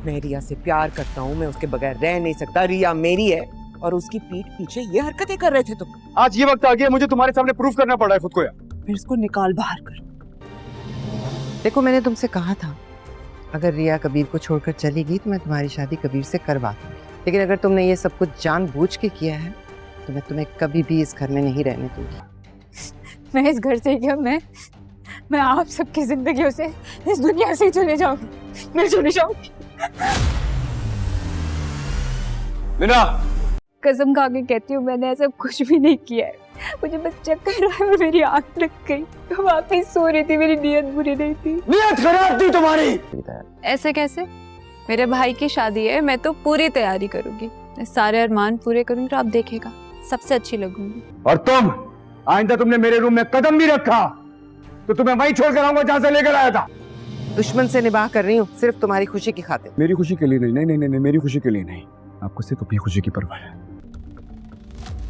मैं रिया से प्यार करता हूँ, मैं उसके बगैर रह नहीं सकता। रिया मेरी है और उसकी पीठ पीछे ये हरकतें कर रहे थे तुम। आज ये वक्त आ गया, मुझे तुम्हारे सामने प्रूफ करना पड़ रहा है खुद को यार। फिर इसको निकाल बाहर कर। देखो, मैंने तुमसे कहा था अगर रिया कबीर को छोड़कर चली गई तो मैं तुम्हारी शादी कबीर से करवा दूंगी, लेकिन अगर तुमने ये सब कुछ जानबूझ के किया है तो मैं तुम्हें कभी भी इस घर में नहीं रहने दूंगी। मैं इस घर से क्या, मैं आप सबकी जिंदगियों से, इस दुनिया से चले जाऊंगी। मैं चले जाऊंगी। मीना, कसम खा के कहती हूँ मैंने ऐसा कुछ भी नहीं किया है। मुझे बस चक्कर आया और मेरी आंख लग गई। तो वाकई सो रही थी, मेरी नीयत बुरी नहीं थी। नीयत खराब थी तुम्हारी। ऐसे कैसे? मेरे भाई की शादी है, मैं तो पूरी तैयारी करूंगी, मैं सारे अरमान पूरे करूंगी तो आप देखेगा सबसे अच्छी लगूंगी। और तुम आइंदा तुमने मेरे रूम में कदम भी रखा तो तुम्हें वहीं छोड़कर आऊंगा जहां से लेकर आया था। दुश्मन से निबाह कर रही हूँ सिर्फ तुम्हारी खुशी की खातिर। मेरी खुशी के लिए नहीं, नहीं नहीं नहीं, नहीं मेरी खुशी के लिए नहीं, आपको सिर्फ अपनी खुशी की परवाह है।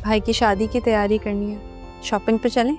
भाई की शादी की तैयारी करनी है, शॉपिंग पे चलें?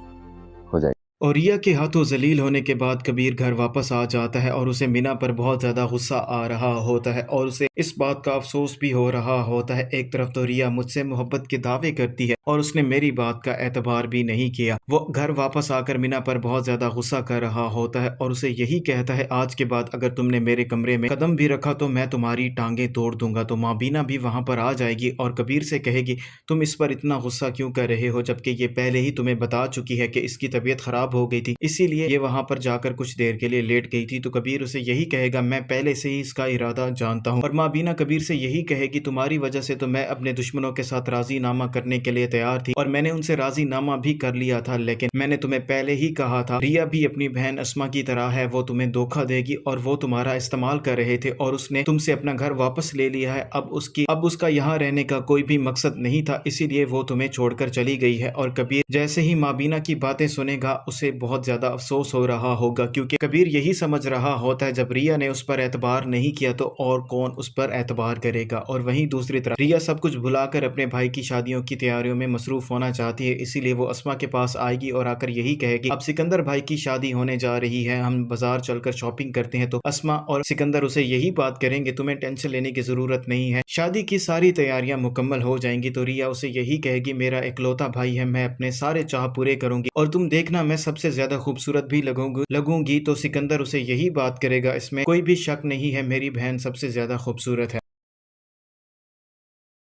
हो जाए। और रिया के हाथों जलील होने के बाद कबीर घर वापस आ जाता है और उसे मीना पर बहुत ज़्यादा गुस्सा आ रहा होता है और उसे इस बात का अफसोस भी हो रहा होता है। एक तरफ तो रिया मुझसे मोहब्बत के दावे करती है और उसने मेरी बात का एतबार भी नहीं किया। वो घर वापस आकर मीना पर बहुत ज़्यादा गुस्सा कर रहा होता है और उसे यही कहता है, आज के बाद अगर तुमने मेरे कमरे में कदम भी रखा तो मैं तुम्हारी टांगें तोड़ दूंगा। तो माँ बीना भी वहाँ पर आ जाएगी और कबीर से कहेगी, तुम इस पर इतना गुस्सा क्यों कर रहे हो, जबकि ये पहले ही तुम्हें बता चुकी है कि इसकी तबीयत खराब हो गई थी, इसीलिए ये वहां पर जाकर कुछ देर के लिए लेट गई थी। तो कबीर उसे यही कहेगा, मैं पहले से ही इसका इरादा जानता हूँ। और माँ बीना कबीर से यही कहेगी, तुम्हारी वजह से तो मैं अपने दुश्मनों के साथ राजीनामा करने के लिए तैयार थी और मैंने उनसे राजीनामा भी कर लिया था, लेकिन मैंने तुम्हें पहले ही कहा था रिया भी अपनी बहन अस्मा की तरह है, वो तुम्हें धोखा देगी और वो तुम्हारा इस्तेमाल कर रहे थे और उसने तुमसे अपना घर वापस ले लिया है। अब उसका यहाँ रहने का कोई भी मकसद नहीं था, इसीलिए वो तुम्हें छोड़कर चली गई है। और कबीर जैसे ही माँ बीना की बातें सुनेगा उसे बहुत ज्यादा अफसोस हो रहा होगा, क्योंकि कबीर यही समझ रहा होता है जब रिया ने उस पर एतबार नहीं किया तो और कौन उस पर एतबार करेगा। और वहीं दूसरी तरफ रिया सब कुछ भुलाकर अपने भाई की शादियों की तैयारियों में मसरूफ होना चाहती है, इसीलिए वो अस्मा के पास आएगी और आकर यही कहेगी, अब सिकंदर भाई की शादी होने जा रही है, हम बाजार चलकर शॉपिंग करते हैं। तो अस्मा और सिकंदर उसे यही बात करेंगे, तुम्हें टेंशन लेने की जरूरत नहीं है, शादी की सारी तैयारियां मुकम्मल हो जाएंगी। तो रिया उसे यही कहेगी, मेरा इकलौता भाई है, मैं अपने सारे चाह पूरे करूंगी और तुम देखना मैं सबसे ज्यादा खूबसूरत भी लगूंगी। तो सिकंदर उसे यही बात करेगा, इसमें कोई भी शक नहीं है, मेरी बहन सबसे ज्यादा खूबसूरत है।